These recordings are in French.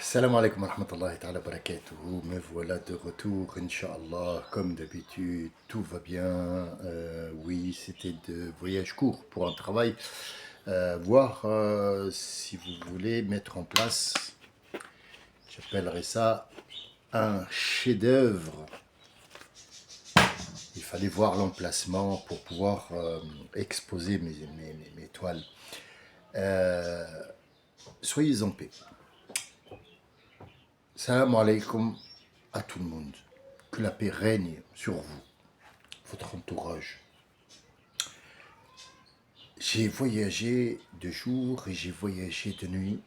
Salam alaikum wa rahmatullahi ta'ala barakatuhu. Me voilà de retour, Inch'Allah. Comme d'habitude, tout va bien. Oui, c'était de voyage court pour un travail. Voir si vous voulez mettre en place, j'appellerais ça un chef-d'œuvre. Il fallait voir l'emplacement pour pouvoir exposer mes toiles. Soyez en paix. Salam alaikum à tout le monde. Que la paix règne sur vous, votre entourage. J'ai voyagé de jour et j'ai voyagé de nuit.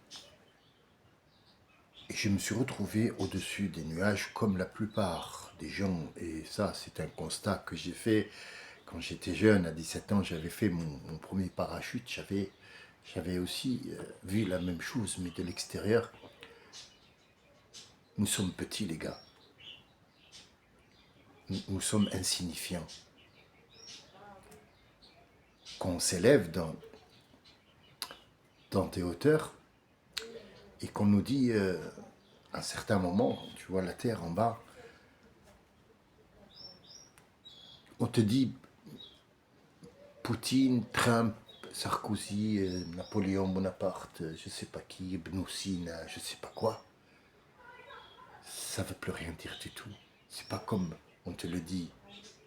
Et je me suis retrouvé au-dessus des nuages comme la plupart des gens. Et ça, c'est un constat que j'ai fait quand j'étais jeune. À 17 ans, j'avais fait mon premier parachute. J'avais aussi vu la même chose, mais de l'extérieur. Nous sommes petits, les gars. Nous sommes insignifiants. Quand on s'élève dans des hauteurs et qu'on nous dit à un certain moment, tu vois la terre en bas, on te dit Poutine, Trump, Sarkozy, Napoléon Bonaparte, je sais pas qui, Ibn Sina, je sais pas quoi. Ça veut plus rien dire du tout. C'est pas comme on te le dit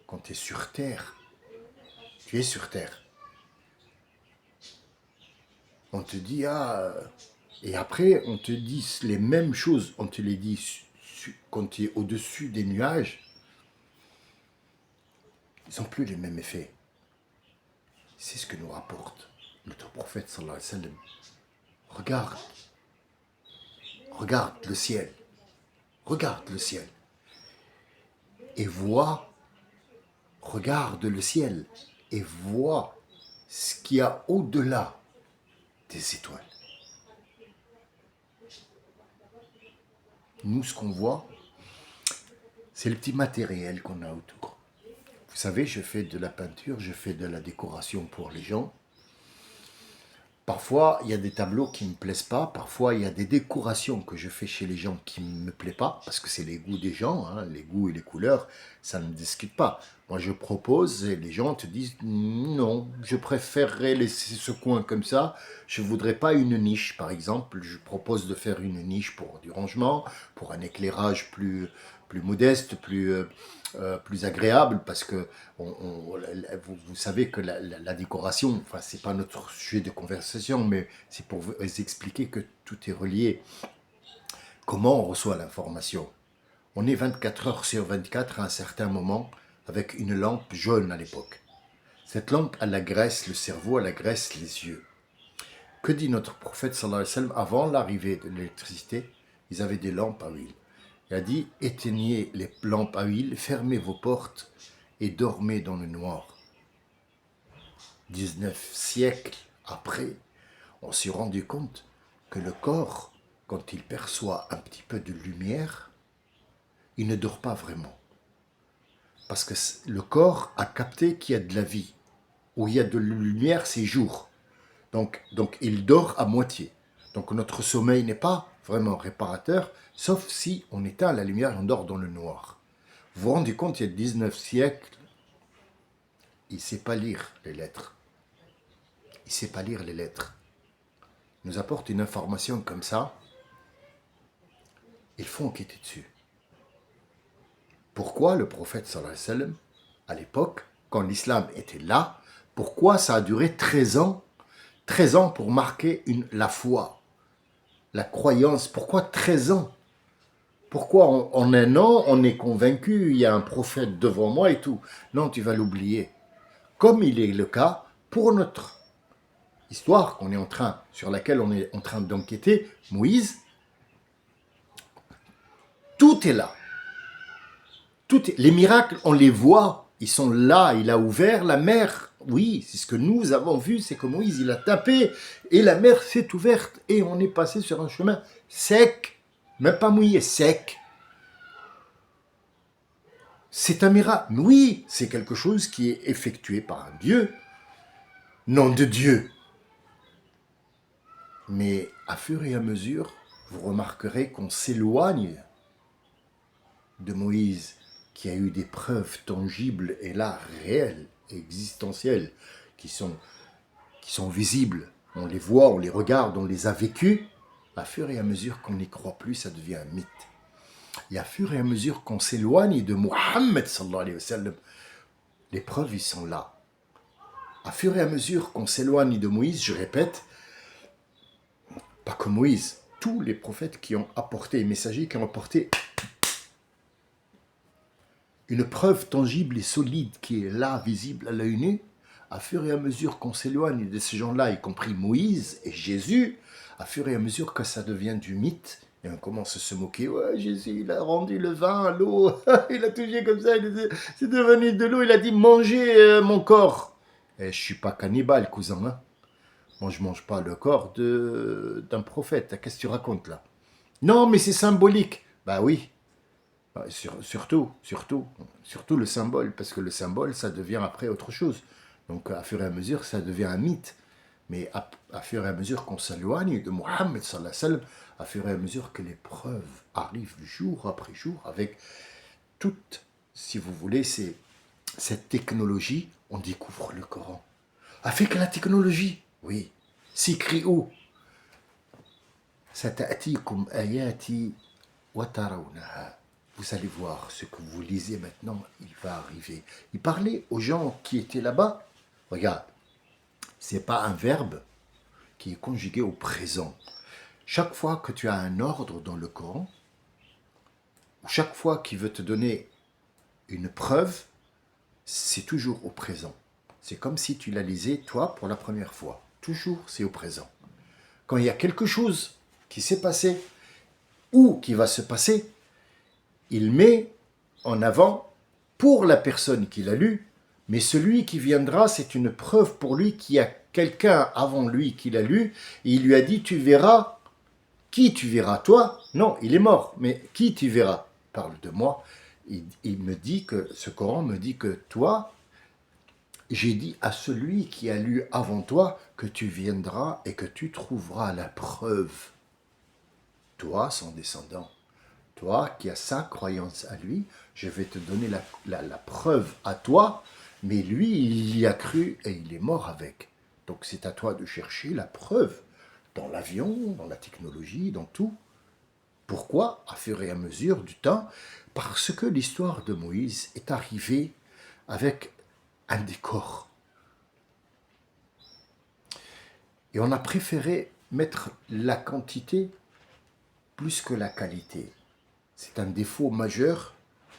quand tu es sur terre. Tu es sur terre. On te dit et après on te dit les mêmes choses, on te les dit quand tu es au-dessus des nuages. Ils n'ont plus les mêmes effets. C'est ce que nous rapporte notre prophète sallallahu alayhi wa sallam. Regarde le ciel, regarde le ciel et regarde le ciel et vois ce qu'il y a au-delà des étoiles. Nous, ce qu'on voit, c'est le petit matériel qu'on a autour. Vous savez, je fais de la peinture, je fais de la décoration pour les gens. Parfois, il y a des tableaux qui ne me plaisent pas. Parfois, il y a des décorations que je fais chez les gens qui ne me plaisent pas, parce que c'est les goûts des gens, hein, les goûts et les couleurs, ça ne discute pas. Moi, je propose et les gens te disent non, je préférerais laisser ce coin comme ça. Je ne voudrais pas une niche, par exemple. Je propose de faire une niche pour du rangement, pour un éclairage plus modeste, plus agréable, parce que vous savez que la décoration, enfin, c'est pas notre sujet de conversation, mais c'est pour vous expliquer que tout est relié. Comment on reçoit l'information? On est 24 heures sur 24 à un certain moment avec une lampe jaune à l'époque. Cette lampe, elle agresse le cerveau, elle agresse les yeux. Que dit notre prophète sallallahu alayhi wa sallam? Avant l'arrivée de l'électricité, ils avaient des lampes à huile. Il a dit, éteignez les lampes à huile, fermez vos portes et dormez dans le noir. 19 siècles après, on s'est rendu compte que le corps, quand il perçoit un petit peu de lumière, il ne dort pas vraiment. Parce que le corps a capté qu'il y a de la vie. Où il y a de la lumière, c'est jour. Donc il dort à moitié. Donc notre sommeil n'est pas vraiment réparateur, sauf si on éteint la lumière et on dort dans le noir. Vous vous rendez compte, il y a 19 siècles, il ne sait pas lire les lettres. Il ne sait pas lire les lettres. Il nous apporte une information comme ça, il faut enquêter dessus. Pourquoi le prophète sallallahu alayhi wa sallam, à l'époque, quand l'islam était là, pourquoi ça a duré 13 ans 13 ans pour marquer la foi, la croyance. Pourquoi 13 ans? Pourquoi en un an, on est convaincu, il y a un prophète devant moi et tout? Non, tu vas l'oublier. Comme il est le cas pour notre histoire sur laquelle on est en train d'enquêter, Moïse, tout est là. Les miracles, on les voit, ils sont là, il a ouvert la mer. Oui, c'est ce que nous avons vu, c'est que Moïse, il a tapé et la mer s'est ouverte et on est passé sur un chemin sec, même pas mouillé, sec. C'est un miracle. Oui, c'est quelque chose qui est effectué par un Dieu, nom de Dieu. Mais à fur et à mesure, vous remarquerez qu'on s'éloigne de Moïse, qui a eu des preuves tangibles et là réelles, existentielles, qui sont visibles. On les voit, on les regarde, on les a vécues. À fur et à mesure qu'on n'y croit plus, ça devient un mythe. Et à fur et à mesure qu'on s'éloigne de Mohammed sallallahu alayhi wa sallam, les preuves, ils sont là. À fur et à mesure qu'on s'éloigne de Moïse, je répète, pas que Moïse, tous les prophètes qui ont apporté, les messagers qui ont apporté une preuve tangible et solide qui est là, visible à l'œil nu, à fur et à mesure qu'on s'éloigne de ces gens-là, y compris Moïse et Jésus, à fur et à mesure que ça devient du mythe, et on commence à se moquer, ouais, Jésus, il a rendu le vin à l'eau, il a touché comme ça, c'est devenu de l'eau, il a dit, mangez mon corps. Et je suis pas cannibale, cousin, hein. Moi, je mange pas le corps d'un prophète. Qu'est-ce que tu racontes là? Non, mais c'est symbolique. Bah oui, surtout le symbole, parce que le symbole, ça devient après autre chose. Donc, à fur et à mesure, ça devient un mythe. Mais à fur et à mesure qu'on s'éloigne de Mohammed, sallallahu alayhi wa sallam, à fur et à mesure que les preuves arrivent jour après jour, avec toute, si vous voulez, cette technologie, on découvre le Coran. Avec la technologie, oui. S'écrit où? Sata'atikum ayati wa tarawnaha. Vous allez voir ce que vous lisez maintenant, il va arriver. Il parlait aux gens qui étaient là-bas. Regarde, c'est pas un verbe qui est conjugué au présent. Chaque fois que tu as un ordre dans le Coran, ou chaque fois qu'il veut te donner une preuve, c'est toujours au présent. C'est comme si tu la lisais, toi, pour la première fois. Toujours, c'est au présent. Quand il y a quelque chose qui s'est passé ou qui va se passer, il met en avant pour la personne qui l'a lu, mais celui qui viendra, c'est une preuve pour lui qu'il y a quelqu'un avant lui qui l'a lu, et il lui a dit, tu verras. Qui tu verras? Toi? Non, il est mort, mais qui tu verras? Parle de moi. Il me dit que, ce Coran me dit que toi, j'ai dit à celui qui a lu avant toi que tu viendras et que tu trouveras la preuve. Toi, son descendant, toi qui as sa croyance à lui, je vais te donner la preuve à toi, mais lui, il y a cru et il est mort avec. Donc c'est à toi de chercher la preuve dans l'avion, dans la technologie, dans tout. Pourquoi? À fur et à mesure du temps, parce que l'histoire de Moïse est arrivée avec un décor. Et on a préféré mettre la quantité plus que la qualité. C'est un défaut majeur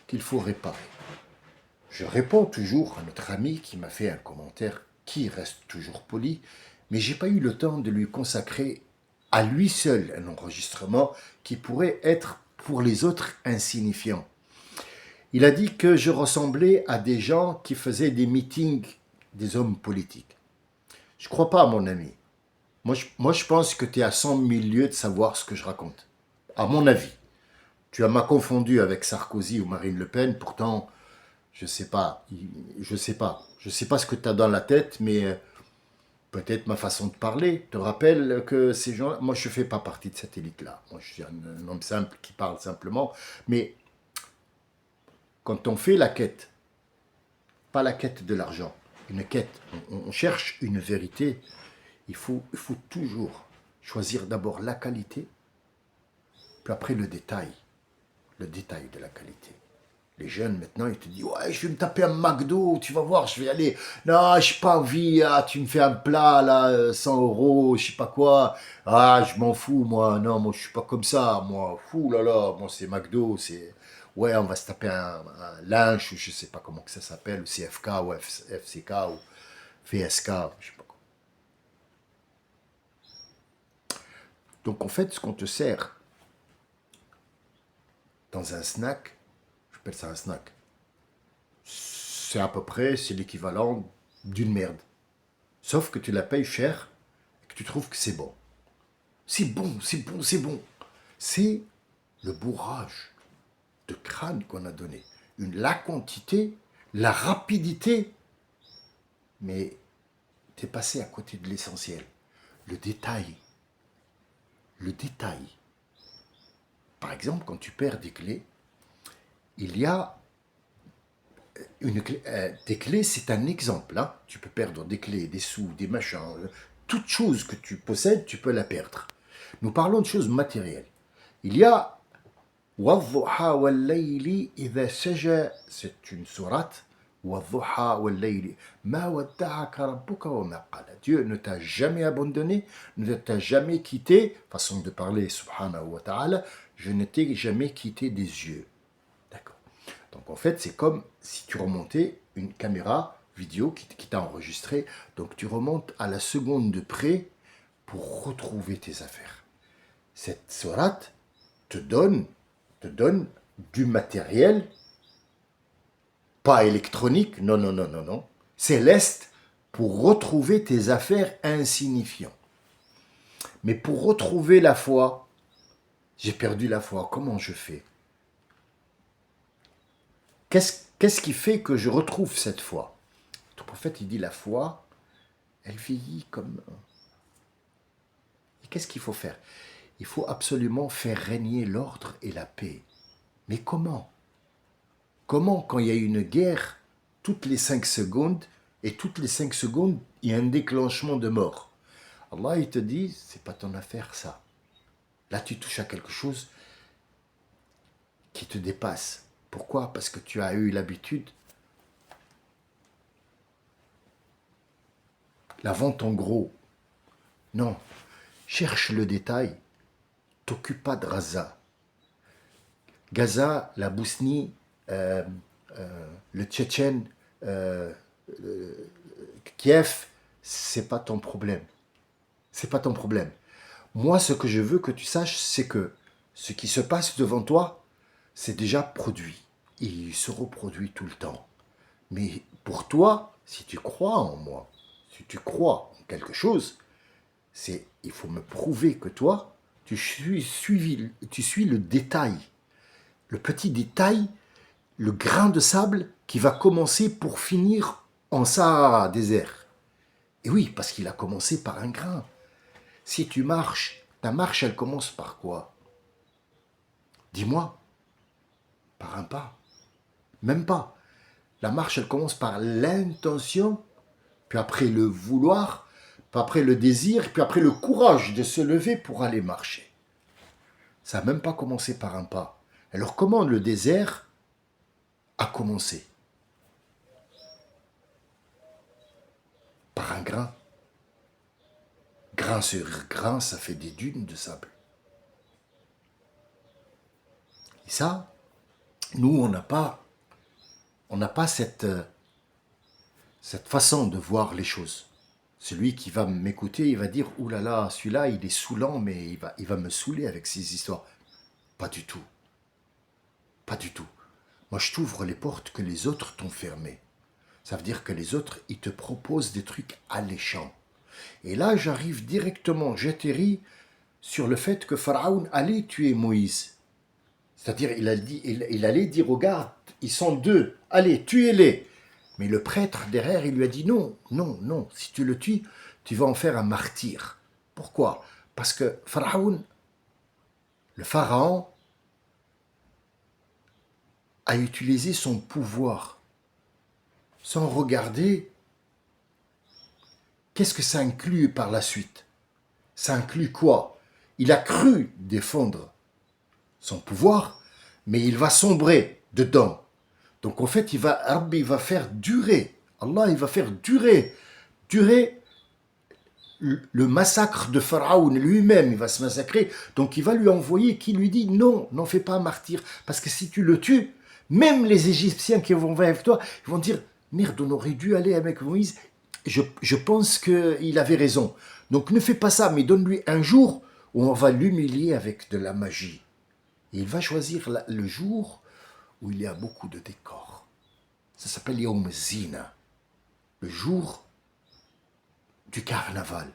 qu'il faut réparer. Je réponds toujours à notre ami qui m'a fait un commentaire qui reste toujours poli, mais j'ai pas eu le temps de lui consacrer à lui seul un enregistrement qui pourrait être pour les autres insignifiant. Il a dit que je ressemblais à des gens qui faisaient des meetings des hommes politiques. Je crois pas, mon ami. Moi, je pense que tu es à 100 000 lieues de savoir ce que je raconte. À mon avis. M'as confondu avec Sarkozy ou Marine Le Pen, pourtant, je sais pas. Je sais pas. Je sais pas ce que tu as dans la tête, mais peut-être ma façon de parler te rappelle que ces gens. Moi, je fais pas partie de cette élite-là. Moi, je suis un homme simple qui parle simplement. Mais quand on fait la quête, pas la quête de l'argent, une quête, on cherche une vérité, il faut toujours choisir d'abord la qualité, puis après le détail de la qualité. Les jeunes, maintenant, ils te disent, ouais, je vais me taper un McDo, tu vas voir, je vais aller. Non, je n'ai pas envie, tu me fais un plat, là, 100 euros, je sais pas quoi. Ah, je m'en fous, moi. Non, moi, je suis pas comme ça, moi. Fou là là, moi, c'est McDo, c'est. Ouais, on va se taper un lunch, ou je sais pas comment que ça s'appelle, ou CFK, ou FCK, ou VSK, je sais pas quoi. Donc, en fait, ce qu'on te sert dans un snack, j'appelle ça un snack, c'est à peu près, c'est l'équivalent d'une merde. Sauf que tu la payes cher et que tu trouves que c'est bon. C'est bon, c'est bon, c'est bon. C'est le bourrage de crâne qu'on a donné. La quantité, la rapidité, mais t'es passé à côté de l'essentiel. Le détail. Le détail. Par exemple, quand tu perds des clés, il y a des clés, c'est un exemple. Hein. Tu peux perdre des clés, des sous, des machins. Toute chose que tu possèdes, tu peux la perdre. Nous parlons de choses matérielles. Il y a وَالضُّحَى وَاللَّيْلِ إِذَا سَجَى, c'est une sourate. وَالضُّحَى وَاللَّيْلِ مَا وَدَّعَكَ رَبُّكَ وَمَا قَلَى. Dieu ne t'a jamais abandonné, ne t'a jamais quitté. Façon de parler, subhanahu wa ta'ala, je ne t'ai jamais quitté des yeux. D'accord. Donc en fait, c'est comme si tu remontais une caméra vidéo qui t'a enregistré. Donc tu remontes à la seconde de près pour retrouver tes affaires. Cette sourate te donne du matériel, pas électronique, non, non, non, non, non, céleste, pour retrouver tes affaires insignifiantes. Mais pour retrouver la foi, j'ai perdu la foi, comment je fais? Qu'est-ce qui fait que je retrouve cette foi? Le prophète, il dit la foi, elle vieillit comme... Et qu'est-ce qu'il faut faire? Il faut absolument faire régner l'ordre et la paix. Mais comment? Comment, quand il y a une guerre, toutes les 5 secondes, et toutes les 5 secondes, il y a un déclenchement de mort? Allah, il te dit, c'est pas ton affaire ça. Là, tu touches à quelque chose qui te dépasse. Pourquoi? Parce que tu as eu l'habitude. La vente en gros. Non. Cherche le détail. T'occupe pas de Gaza. Gaza, la Bosnie, le Tchétchène, Kiev, c'est pas ton problème. C'est pas ton problème. Moi, ce que je veux que tu saches, c'est que ce qui se passe devant toi, c'est déjà produit. Et il se reproduit tout le temps. Mais pour toi, si tu crois en moi, si tu crois en quelque chose, il faut me prouver que toi, tu suis le détail. Le petit détail, le grain de sable qui va commencer pour finir en Sahara désert. Et oui, parce qu'il a commencé par un grain. Si tu marches, ta marche, elle commence par quoi? Dis-moi, par un pas. Même pas. La marche, elle commence par l'intention, puis après le vouloir, puis après le désir, puis après le courage de se lever pour aller marcher. Ça n'a même pas commencé par un pas. Alors comment le désert a commencé? Par un grain. Grain sur grain, ça fait des dunes de sable. Et ça, nous, on n'a pas cette façon de voir les choses. Celui qui va m'écouter, il va dire « Ouh là là, celui-là, il est saoulant, mais il va me saouler avec ses histoires. » Pas du tout. Pas du tout. Moi, je t'ouvre les portes que les autres t'ont fermées. Ça veut dire que les autres, ils te proposent des trucs alléchants. Et là, j'arrive directement, j'atterris sur le fait que Pharaon allait tuer Moïse. C'est-à-dire, il allait dire aux gardes, ils sont 2, allez, tuez-les. Mais le prêtre, derrière, il lui a dit non, non, non, si tu le tues, tu vas en faire un martyr. Pourquoi? Parce que Pharaon, le pharaon, a utilisé son pouvoir sans regarder qu'est-ce que ça inclut par la suite. Ça inclut quoi? Il a cru défendre son pouvoir, mais il va sombrer dedans. Donc en fait, Rabbi va faire durer, Allah il va faire durer le massacre de Pharaon lui-même, il va se massacrer. Donc il va lui envoyer qui lui dit non, n'en fais pas un martyr, parce que si tu le tues, même les Égyptiens qui vont venir avec toi, ils vont dire merde, on aurait dû aller avec Moïse. Je pense qu'il avait raison. Donc ne fais pas ça, mais donne-lui un jour où on va l'humilier avec de la magie. Et il va choisir le jour où il y a beaucoup de décors. Ça s'appelle Yom Zina, le jour du carnaval.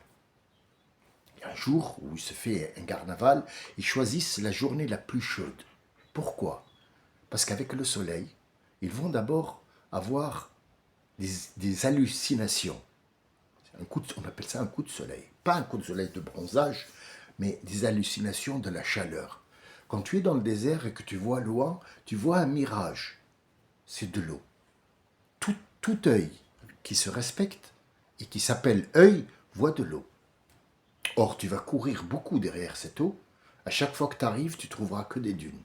Il y a un jour où il se fait un carnaval, ils choisissent la journée la plus chaude. Pourquoi? Parce qu'avec le soleil, ils vont d'abord avoir des hallucinations. On appelle ça un coup de soleil. Pas un coup de soleil de bronzage, mais des hallucinations de la chaleur. Quand tu es dans le désert et que tu vois loin, tu vois un mirage. C'est de l'eau. Tout œil qui se respecte et qui s'appelle œil voit de l'eau. Or, tu vas courir beaucoup derrière cette eau. À chaque fois que tu arrives, tu trouveras que des dunes.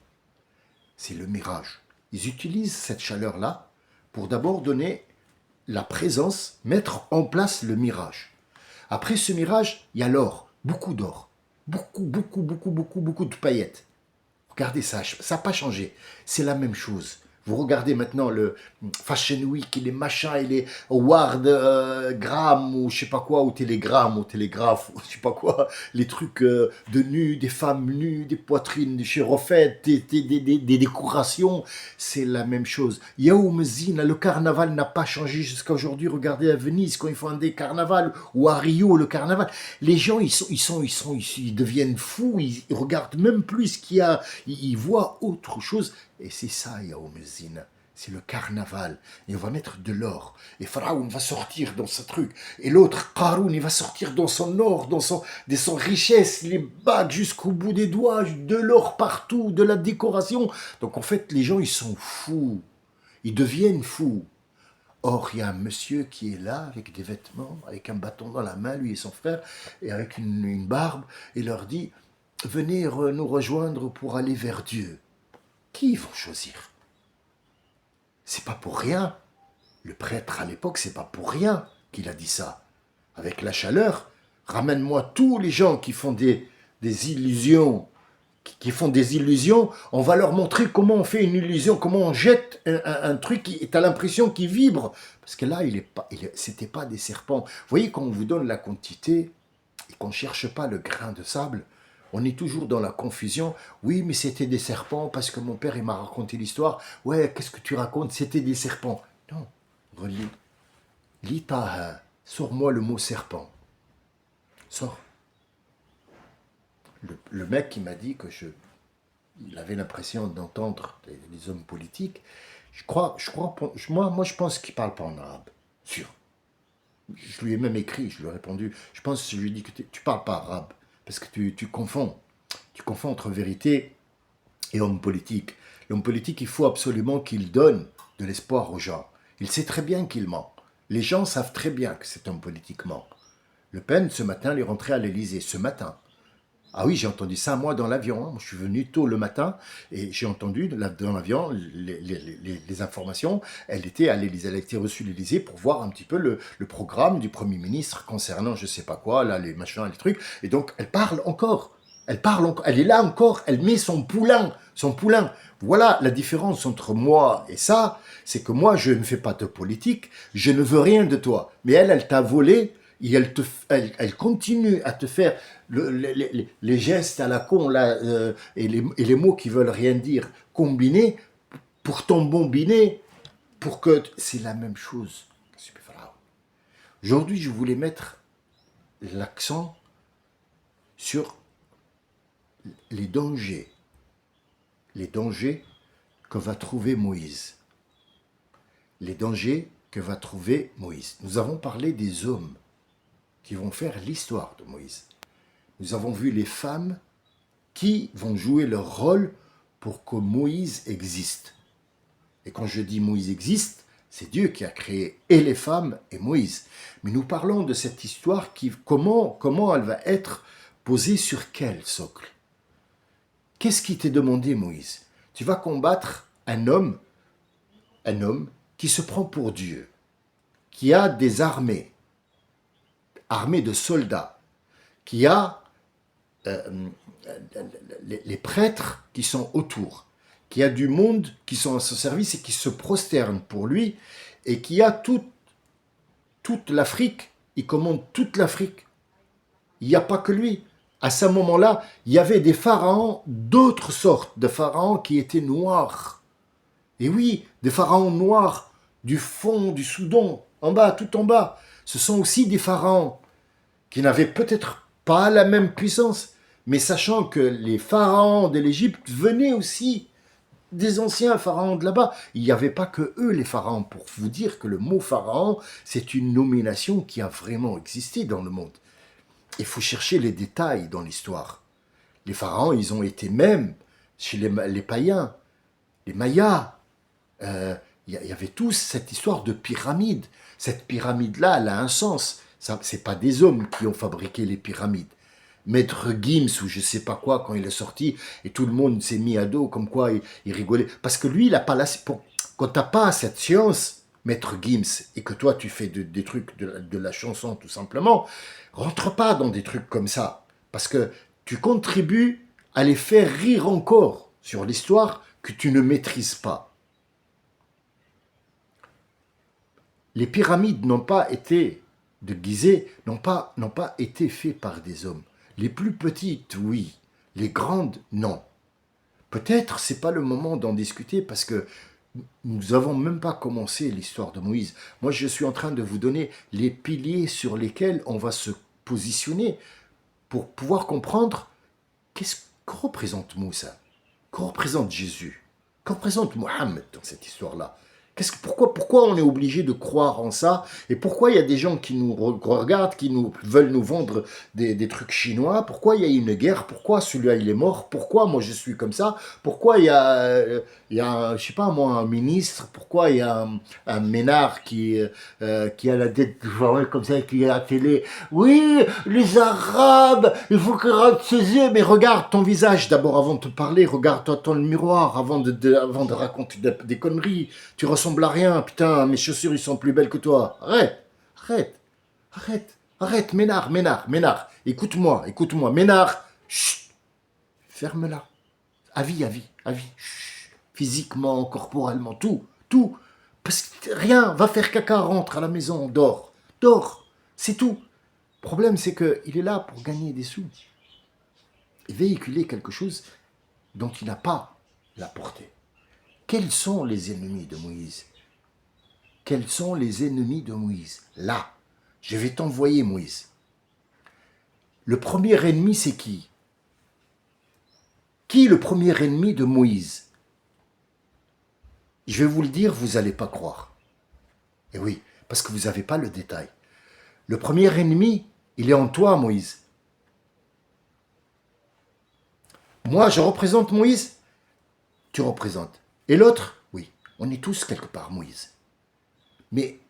C'est le mirage. Ils utilisent cette chaleur-là pour d'abord donner la présence, mettre en place le mirage. Après ce mirage, il y a l'or, beaucoup d'or, beaucoup de paillettes. Regardez ça, ça n'a pas changé. C'est la même chose. Vous regardez maintenant le Fashion Week et les machins et les Ward Gram ou je sais pas quoi, ou Télégramme ou Télégraphe ou je sais pas quoi, les trucs de nus, des femmes nues, des poitrines, des chérofètes, des décorations, c'est la même chose. Yaoum Zine, le carnaval n'a pas changé jusqu'à aujourd'hui. Regardez à Venise quand ils font des carnavals ou à Rio le carnaval. Les gens ils deviennent fous, ils regardent même plus ce qu'il y a, ils voient autre chose. Et c'est ça, Yaoumezine. C'est le carnaval. Et on va mettre de l'or. Et Pharaon va sortir dans ce truc. Et l'autre, Qaroun, il va sortir dans son or, dans son richesse, les bagues jusqu'au bout des doigts, de l'or partout, de la décoration. Donc en fait, les gens, ils sont fous. Ils deviennent fous. Or, il y a un monsieur qui est là, avec des vêtements, avec un bâton dans la main, lui et son frère, et avec une barbe, et leur dit, venez nous rejoindre pour aller vers Dieu. Qui ils vont choisir? C'est pas pour rien. Le prêtre à l'époque, c'est pas pour rien qu'il a dit ça. Avec la chaleur, ramène-moi tous les gens qui font des illusions, qui font des illusions, on va leur montrer comment on fait une illusion, comment on jette un truc qui tu as l'impression qu'il vibre. Parce que là, c'était pas des serpents. Vous voyez, quand on vous donne la quantité et qu'on ne cherche pas le grain de sable, on est toujours dans la confusion. Oui, mais c'était des serpents parce que mon père il m'a raconté l'histoire. Ouais, qu'est-ce que tu racontes? C'était des serpents. Non, relis. Lis Taha. Sors-moi le mot serpent. Sors. Le mec qui m'a dit que il avait l'impression d'entendre des hommes politiques. Moi, je pense qu'il parle pas en arabe. Sûr. Je lui ai même écrit, je lui ai répondu. Je lui ai dit que tu parles pas arabe. Parce que tu confonds. Tu confonds entre vérité et homme politique. L'homme politique, il faut absolument qu'il donne de l'espoir aux gens. Il sait très bien qu'il ment. Les gens savent très bien que cet homme politique ment. Le Pen, ce matin, il est rentré à l'Élysée. Ce matin. Ah oui, j'ai entendu ça, moi, dans l'avion. Moi, je suis venu tôt le matin et j'ai entendu dans l'avion les informations. Elle était à l'Élysée, elle a été reçue à l'Élysée pour voir un petit peu le programme du Premier ministre concernant je sais pas quoi, là, les machins, les trucs. Et donc, elle parle encore. Elle est là encore, elle met son poulain. Voilà la différence entre moi et ça, c'est que moi, je ne fais pas de politique, je ne veux rien de toi. Mais elle t'a volé, et elle continue à te faire les gestes à la con là, et les mots qui veulent rien dire combinés pour t'embobiner, pour que... C'est la même chose. Aujourd'hui, je voulais mettre l'accent sur les dangers que va trouver Moïse. Les dangers que va trouver Moïse. Nous avons parlé des hommes qui vont faire l'histoire de Moïse. Nous avons vu les femmes qui vont jouer leur rôle pour que Moïse existe. Et quand je dis Moïse existe, c'est Dieu qui a créé et les femmes et Moïse. Mais nous parlons de cette histoire comment elle va être posée sur quel socle? Qu'est-ce qui t'est demandé, Moïse? Tu vas combattre un homme qui se prend pour Dieu, qui a des armées de soldats, qui a les prêtres qui sont autour, qui a du monde qui sont à son service et qui se prosternent pour lui, et qui a toute l'Afrique, il commande toute l'Afrique. Il n'y a pas que lui. À ce moment-là, il y avait des pharaons, d'autres sortes de pharaons qui étaient noirs. Et oui, des pharaons noirs du fond du Soudan, en bas, tout en bas. Ce sont aussi des pharaons qui n'avaient peut-être pas la même puissance, mais sachant que les pharaons de l'Égypte venaient aussi des anciens pharaons de là-bas. Il n'y avait pas que eux, les pharaons, pour vous dire que le mot pharaon, c'est une nomination qui a vraiment existé dans le monde. Il faut chercher les détails dans l'histoire. Les pharaons, ils ont été même chez les païens, les Mayas. Il y avait tous cette histoire de pyramide. Cette pyramide-là, elle a un sens. Ce n'est pas des hommes qui ont fabriqué les pyramides. Maître Gims ou je sais pas quoi, quand il est sorti, et tout le monde s'est mis à dos, comme quoi il rigolait. Parce que lui, il a pas la... Quand t'as pas cette science, Maître Gims, et que toi, tu fais des trucs de la chanson, tout simplement, rentre pas dans des trucs comme ça. Parce que tu contribues à les faire rire encore sur l'histoire que tu ne maîtrises pas. Les pyramides n'ont pas été, de Gizeh, n'ont pas été faits par des hommes. Les plus petites, oui. Les grandes, non. Peut-être c'est pas le moment d'en discuter parce que nous n'avons même pas commencé l'histoire de Moïse. Moi, je suis en train de vous donner les piliers sur lesquels on va se positionner pour pouvoir comprendre qu'est-ce que représente Moussa, que représente Jésus, que représente Mohammed dans cette histoire-là. Pourquoi on est obligé de croire en ça et pourquoi il y a des gens qui nous regardent, qui veulent nous vendre des trucs chinois, pourquoi il y a une guerre, pourquoi celui-là il est mort, pourquoi moi je suis comme ça, pourquoi il y a je sais pas moi, un ministre, pourquoi il y a un ménard qui a la tête comme ça, qui est à la télé, oui, les Arabes, il faut qu'ils regardent ses yeux, mais regarde ton visage d'abord avant de te parler, regarde-toi dans le miroir avant de raconter des conneries. Tu ressembles à rien, putain, mes chaussures, ils sont plus belles que toi. Arrête, Ménard. Écoute-moi, Ménard, chut, ferme-la. À vie, chut, physiquement, corporellement, tout. Parce que rien, va faire caca, rentre à la maison, dors, c'est tout. Le problème, c'est qu'il est là pour gagner des sous et véhiculer quelque chose dont il n'a pas la portée. Quels sont les ennemis de Moïse? Quels sont les ennemis de Moïse? Là, je vais t'envoyer Moïse. Le premier ennemi, c'est qui? Qui est le premier ennemi de Moïse? Je vais vous le dire, vous n'allez pas croire. Et oui, parce que vous n'avez pas le détail. Le premier ennemi, il est en toi, Moïse. Moi, je représente Moïse, tu représentes. Et l'autre, oui, on est tous quelque part Moïse. Mais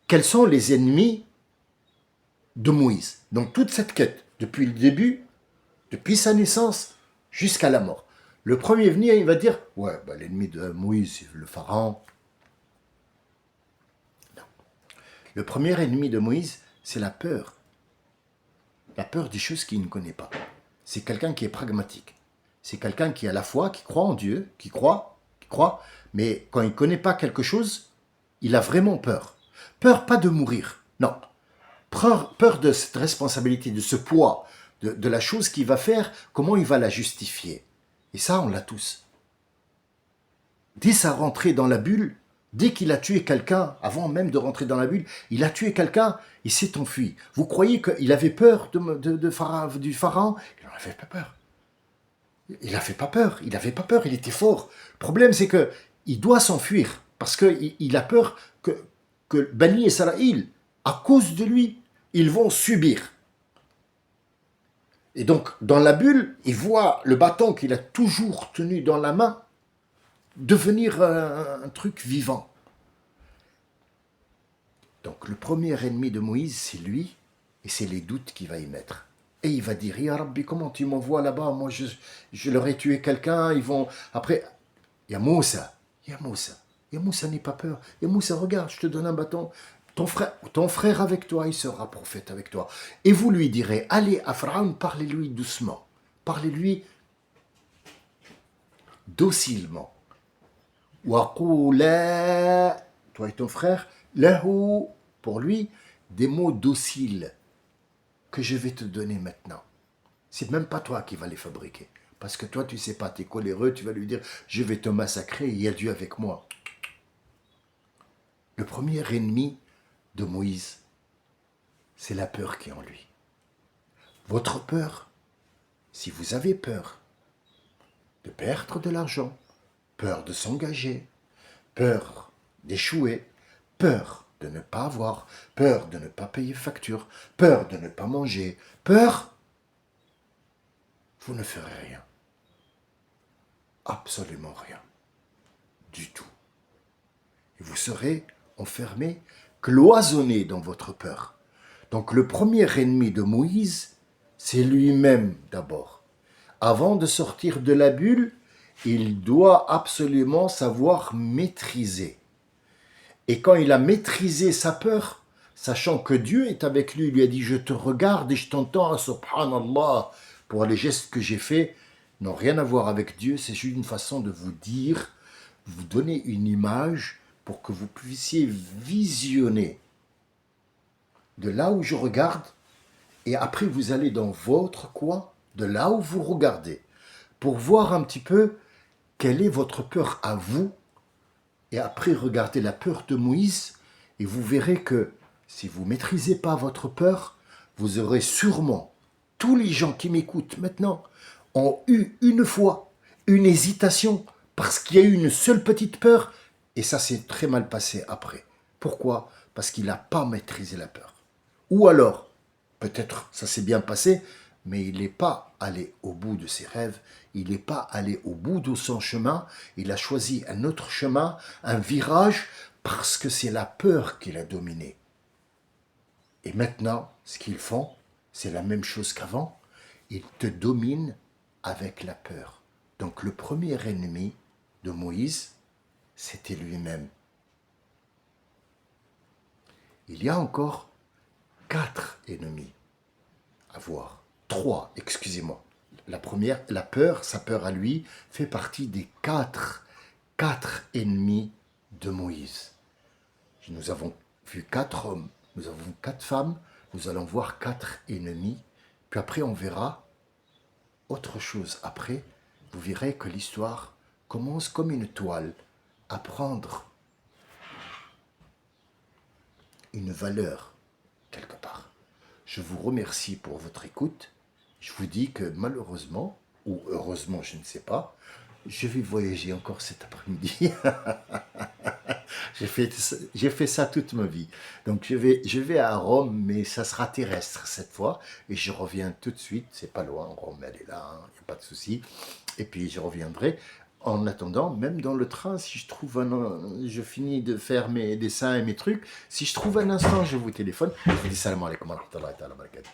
quels sont les ennemis de Moïse? Donc toute cette quête, depuis le début, depuis sa naissance, jusqu'à la mort. Le premier venu, il va dire, ouais, bah, l'ennemi de Moïse, c'est le pharaon. Non. Le premier ennemi de Moïse, c'est la peur. La peur des choses qu'il ne connaît pas. C'est quelqu'un qui est pragmatique. C'est quelqu'un qui a la foi, qui croit en Dieu, qui croit, mais quand il ne connaît pas quelque chose, il a vraiment peur. Peur pas de mourir, non. Peur de cette responsabilité, de ce poids, de la chose qu'il va faire, comment il va la justifier. Et ça, on l'a tous. Dès sa rentrée dans la bulle, dès qu'il a tué quelqu'un, avant même de rentrer dans la bulle, il a tué quelqu'un, il s'est enfui. Vous croyez qu'il avait peur du pharaon? Il n'en avait pas peur. Il n'avait pas peur, il était fort. Le problème, c'est qu'il doit s'enfuir, parce qu'il a peur que Bani Israël, à cause de lui, ils vont subir. Et donc, dans la bulle, il voit le bâton qu'il a toujours tenu dans la main devenir un truc vivant. Donc, le premier ennemi de Moïse, c'est lui, et c'est les doutes qu'il va y mettre. Et il va dire, Ya Rabbi, comment tu m'envoies là-bas? Moi, je leur ai tué quelqu'un, ils vont... Après, il y a Moussa. Moussa, n'aie pas peur. Moussa, regarde, je te donne un bâton. Ton frère avec toi, il sera prophète avec toi. Et vous lui direz, allez à Pharaon, parlez-lui doucement. Parlez-lui docilement. Waqula, toi et ton frère, lahu, pour lui, des mots dociles que je vais te donner maintenant. C'est même pas toi qui vas les fabriquer. Parce que toi, tu sais pas, tu es coléreux, tu vas lui dire, je vais te massacrer, il y a Dieu avec moi. Le premier ennemi de Moïse, c'est la peur qui est en lui. Votre peur, si vous avez peur de perdre de l'argent, peur de s'engager, peur d'échouer, peur de ne pas avoir, peur de ne pas payer facture, peur de ne pas manger, peur, vous ne ferez rien. Absolument rien. Du tout. Et vous serez enfermé, cloisonné dans votre peur. Donc le premier ennemi de Moïse, c'est lui-même d'abord. Avant de sortir de la bulle, il doit absolument savoir maîtriser. Et quand il a maîtrisé sa peur, sachant que Dieu est avec lui, il lui a dit « Je te regarde et je t'entends, subhanallah ». Pour les gestes que j'ai faits, n'ont rien à voir avec Dieu, c'est juste une façon de vous dire, vous donner une image pour que vous puissiez visionner de là où je regarde, et après vous allez dans votre coin, de là où vous regardez, pour voir un petit peu quelle est votre peur à vous, et après regardez la peur de Moïse, et vous verrez que si vous ne maîtrisez pas votre peur, vous aurez sûrement, tous les gens qui m'écoutent maintenant, ont eu une fois une hésitation, parce qu'il y a eu une seule petite peur, et ça s'est très mal passé après. Pourquoi? Parce qu'il n'a pas maîtrisé la peur. Ou alors, peut-être ça s'est bien passé, mais il n'est pas allé au bout de ses rêves, il n'est pas allé au bout de son chemin, il a choisi un autre chemin, un virage, parce que c'est la peur qui l'a dominé. Et maintenant, ce qu'ils font, c'est la même chose qu'avant, ils te dominent avec la peur. Donc le premier ennemi de Moïse, c'était lui-même. Il y a encore 4 ennemis à voir. 3, excusez-moi. La première, la peur, sa peur à lui, fait partie des 4 ennemis de Moïse. Nous avons vu 4 hommes, nous avons 4 femmes, nous allons voir 4 ennemis, puis après on verra autre chose. Après, vous verrez que l'histoire commence comme une toile à prendre une valeur quelque part. Je vous remercie pour votre écoute. Je vous dis que malheureusement, ou heureusement, je ne sais pas, je vais voyager encore cet après-midi. J'ai fait ça toute ma vie. Donc je vais à Rome, mais ça sera terrestre cette fois. Et je reviens tout de suite. C'est pas loin, Rome, elle est là, il n'y a pas de souci. Et puis je reviendrai. En attendant, même dans le train, si je trouve je finis de faire mes dessins et mes trucs, si je trouve un instant, je vous téléphone. Je vous dis salam alaikum wa rahmatullahi wa barakatuh.